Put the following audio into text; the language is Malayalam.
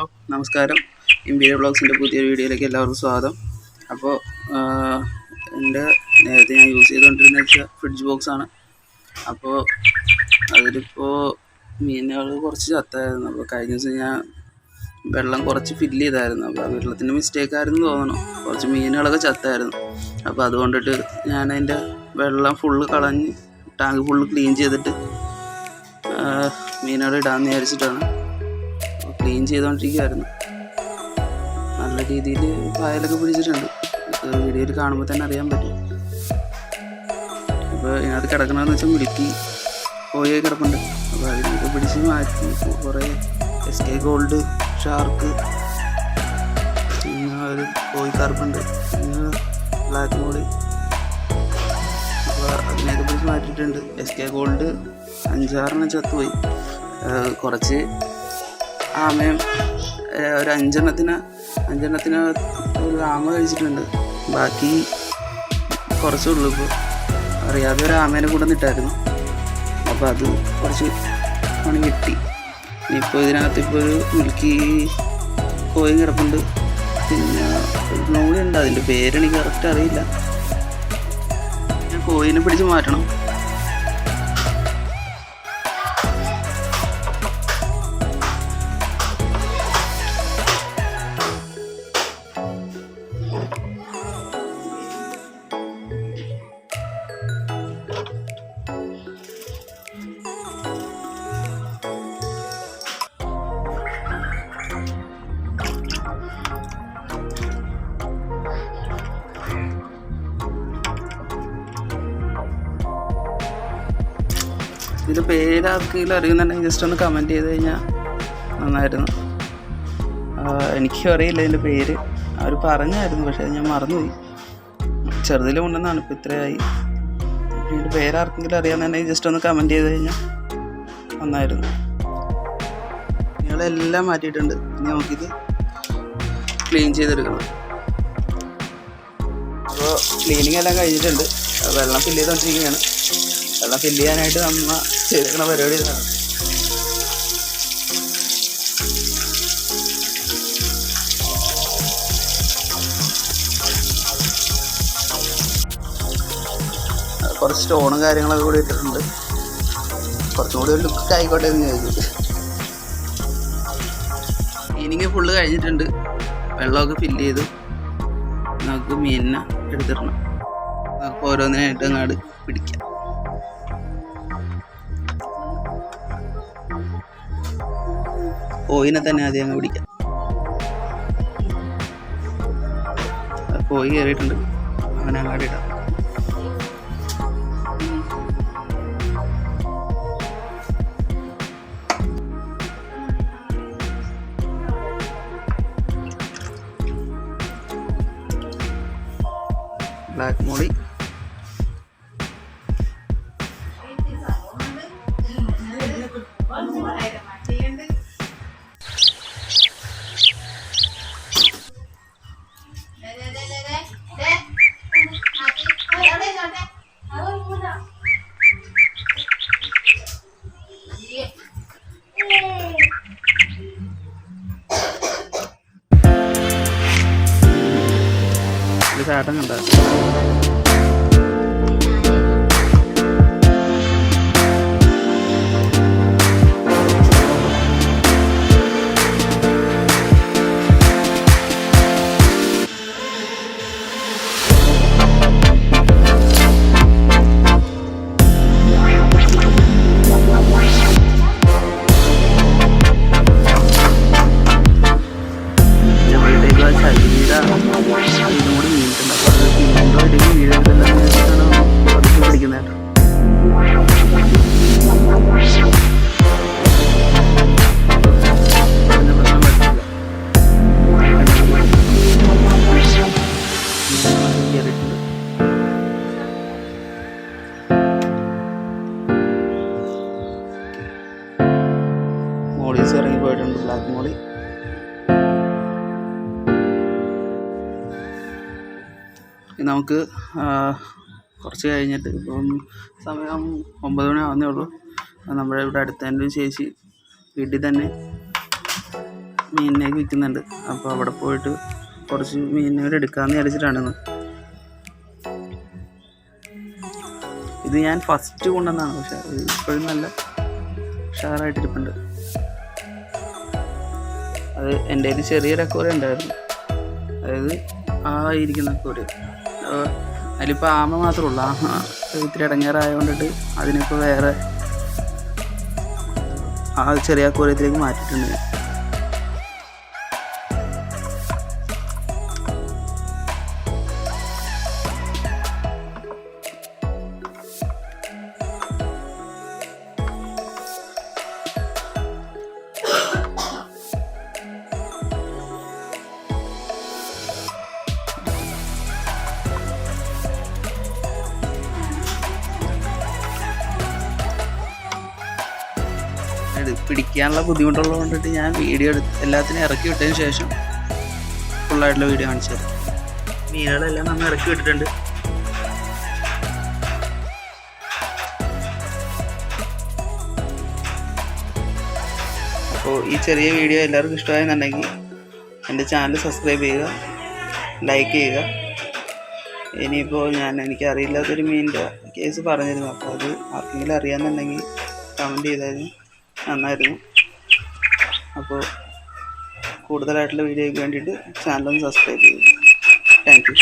ഹലോ നമസ്കാരം. ഇമ്പീരിയൽ ബ്ലോഗ്സിൻ്റെ പുതിയ വീഡിയോയിലേക്ക് എല്ലാവർക്കും സ്വാഗതം. അപ്പോൾ എൻ്റെ നേരത്തെ ഞാൻ യൂസ് ചെയ്തുകൊണ്ടിരുന്ന ഫ്രിഡ്ജ് ബോക്സാണ്. അപ്പോൾ അതിലിപ്പോൾ മീനുകൾ കുറച്ച് ചത്തായിരുന്നു. അപ്പോൾ കഴിഞ്ഞ ദിവസം ഞാൻ വെള്ളം കുറച്ച് ഫില്ല് ചെയ്തായിരുന്നു. അപ്പോൾ ആ വെള്ളത്തിൻ്റെ മിസ്റ്റേക്കായിരുന്നു തോന്നണം, കുറച്ച് മീനുകളൊക്കെ ചത്തായിരുന്നു. അപ്പോൾ അതുകൊണ്ടിട്ട് ഞാൻ അതിൻ്റെ വെള്ളം ഫുള്ള് കളഞ്ഞ് ടാങ്ക് ഫുള്ള് ക്ലീൻ ചെയ്തിട്ട് മീനുകൾ ഇടാമെന്ന് വിചാരിച്ചിട്ടാണ് ക്ലീൻ ചെയ്തുകൊണ്ടിരിക്കുകയായിരുന്നു. നല്ല രീതിയിൽ പായലൊക്കെ പിടിച്ചിട്ടുണ്ട്. വീഡിയോയിൽ കാണുമ്പോൾ തന്നെ അറിയാൻ പറ്റും. അപ്പോൾ ഇതിനകത്ത് കിടക്കണമെന്ന് വെച്ചാൽ മിൽക്കി കോഴി കിടപ്പുണ്ട്. അപ്പോൾ അതിനൊക്കെ പിടിച്ച് മാറ്റി കുറേ SK ഗോൾഡ്, ഷാർക്ക്, പിന്നെ ഒരു കോഴിക്കാർപ്പുണ്ട്, പിന്നെ ബ്ലാക്ക് മോളി. അപ്പോൾ അതിനെയൊക്കെ പിടിച്ച് മാറ്റിയിട്ടുണ്ട്. SK ഗോൾഡ് 5-6 ചത്തുപോയി. കുറച്ച് ആമയും ഒരു അഞ്ചെണ്ണത്തിന് ഒരു ആമ കഴിച്ചിട്ടുണ്ട്. ബാക്കി കുറച്ചുള്ളൂ. ഇപ്പോൾ അറിയാതെ ഒരു ആമേനെ കൂടെ നിട്ടായിരുന്നു. അപ്പോൾ അത് കുറച്ച് പണി കിട്ടി. ഇനിയിപ്പോൾ ഇതിനകത്ത് ഇപ്പോൾ ഒരു മിൽക്കി കോഴി കിടപ്പുണ്ട്, പിന്നെ ഒരു കൂടി ഉണ്ട്. അതിൻ്റെ പേരെനിക്ക് കറക്റ്റ് അറിയില്ല. ഞാൻ കോഴിനെ പിടിച്ച് മാറ്റണം. ഇതിൻ്റെ പേരാർക്കെങ്കിലും അറിയുന്നുണ്ടെങ്കിൽ ജസ്റ്റ് ഒന്ന് കമൻറ്റ് ചെയ്ത് കഴിഞ്ഞാൽ നന്നായിരുന്നു. എനിക്കും അറിയില്ല ഇതിൻ്റെ പേര്. അവർ പറഞ്ഞായിരുന്നു, പക്ഷേ ഞാൻ മറന്നുപോയി. ചെറുതിൽ കൊണ്ടുവന്നാണ്, ഇപ്പോൾ ഇത്രയായി. ഇതിൻ്റെ പേരാർക്കെങ്കിലും അറിയാമെന്നുണ്ടെങ്കിൽ ജസ്റ്റ് ഒന്ന് കമൻറ്റ് ചെയ്ത് കഴിഞ്ഞാൽ നന്നായിരുന്നു. നിങ്ങളെല്ലാം മാറ്റിയിട്ടുണ്ട്. ഇനി നമുക്കിത് ക്ലീൻ ചെയ്തെടുക്കണം. അപ്പോൾ ക്ലീനിങ് എല്ലാം കഴിഞ്ഞിട്ടുണ്ട്. വെള്ളം ഫില്ല് ചെയ്തുകൊണ്ടിരിക്കുകയാണ്. വെള്ളം ഫില്ല് ചെയ്യാനായിട്ട് നമ്മ ചെയ്തേക്കണ പരിപാടി ഇതാണ്. കുറച്ച് സ്റ്റോണും കാര്യങ്ങളൊക്കെ കൂടി ഇട്ടിട്ടുണ്ട്. കുറച്ചും കൂടി ഒരു ലുക്ക് ആയിക്കോട്ടെ എന്ന് ചോദിച്ചു. ക്ലീനിങ് ഫുള്ള് കഴിഞ്ഞിട്ടുണ്ട്. വെള്ളമൊക്കെ ഫില്ല് ചെയ്തു. നമുക്ക് മീനിനെ എടുത്തിടണം. നമുക്ക് ഓരോന്നിനായിട്ട് അങ്ങോട്ട് പിടിക്കാം. കോയിനെ തന്നെ ആദ്യം അങ്ങ് പിടിക്കാം. കോഴി കയറിയിട്ടുണ്ട്, അങ്ങനെ അങ്ങോട്ട് ഇടാം. ബ്ലാക്ക് മോളി, ചാട്ടം കണ്ട മോളീസ് ഇറങ്ങി പോയിട്ടുണ്ട്. ബ്ലാക്ക് മോളി. നമുക്ക് കുറച്ച് കഴിഞ്ഞിട്ട്, ഇപ്പം സമയം 9 മണി ആവുന്നേ ഉള്ളൂ. നമ്മുടെ ഇവിടെ അടുത്ത തന്നെ ചേച്ചി വീട്ടിൽ തന്നെ മീനിനേക്ക് വിൽക്കുന്നുണ്ട്. അപ്പോൾ അവിടെ പോയിട്ട് കുറച്ച് മീനുകൾ എടുക്കാമെന്ന് വിചാരിച്ചിട്ടാണ്. ഇത് ഞാൻ ഫസ്റ്റ് കൊണ്ടുവന്നതാണ്, പക്ഷെ ഇപ്പോഴും നല്ല ഉഷാറായിട്ടിരിപ്പുണ്ട്. അത് എൻ്റെ കയ്യിൽ ചെറിയൊരു അക്വേറിയം ഉണ്ടായിരുന്നു, അതായത് ആ ഇരിക്കുന്ന അക്വേറിയം. അതിലിപ്പോൾ ആമ മാത്രമേ ഉള്ളൂ. ആമ ഇത്തിരി ഇടങ്ങേറായതുകൊണ്ടിട്ട് അതിനിപ്പോൾ വേറെ ആ ചെറിയ അക്വേറിയത്തിലേക്ക് മാറ്റിയിട്ടുണ്ട്. പിടിക്കാനുള്ള ബുദ്ധിമുട്ടുള്ളത് കൊണ്ടിട്ട് ഞാൻ വീഡിയോ എല്ലാത്തിനും ഇറക്കി വിട്ടതിന് ശേഷം ഫുള്ളായിട്ടുള്ള വീഡിയോ കാണിച്ചു തരാം. മീനുകളെല്ലാം നമ്മൾ ഇറക്കി വിട്ടിട്ടുണ്ട്. അപ്പോൾ ഈ ചെറിയ വീഡിയോ എല്ലാവർക്കും ഇഷ്ടമായെന്നുണ്ടെങ്കിൽ എൻ്റെ ചാനൽ സബ്സ്ക്രൈബ് ചെയ്യുക, ലൈക്ക് ചെയ്യുക. ഇനിയിപ്പോൾ എനിക്കറിയില്ലാത്തൊരു മീനിൻ്റെ കേസ് പറഞ്ഞിരുന്നു, അപ്പോൾ അത് ആർക്കെങ്കിലും അറിയാമെന്നുണ്ടെങ്കിൽ കമൻറ്റ് ചെയ്തായിരുന്നു നന്നായിരുന്നു. അപ്പോൾ കൂടുതലായിട്ടുള്ള വീഡിയോയ്ക്ക് വേണ്ടിയിട്ട് ചാനലൊന്ന് സബ്സ്ക്രൈബ് ചെയ്യും. Thank you.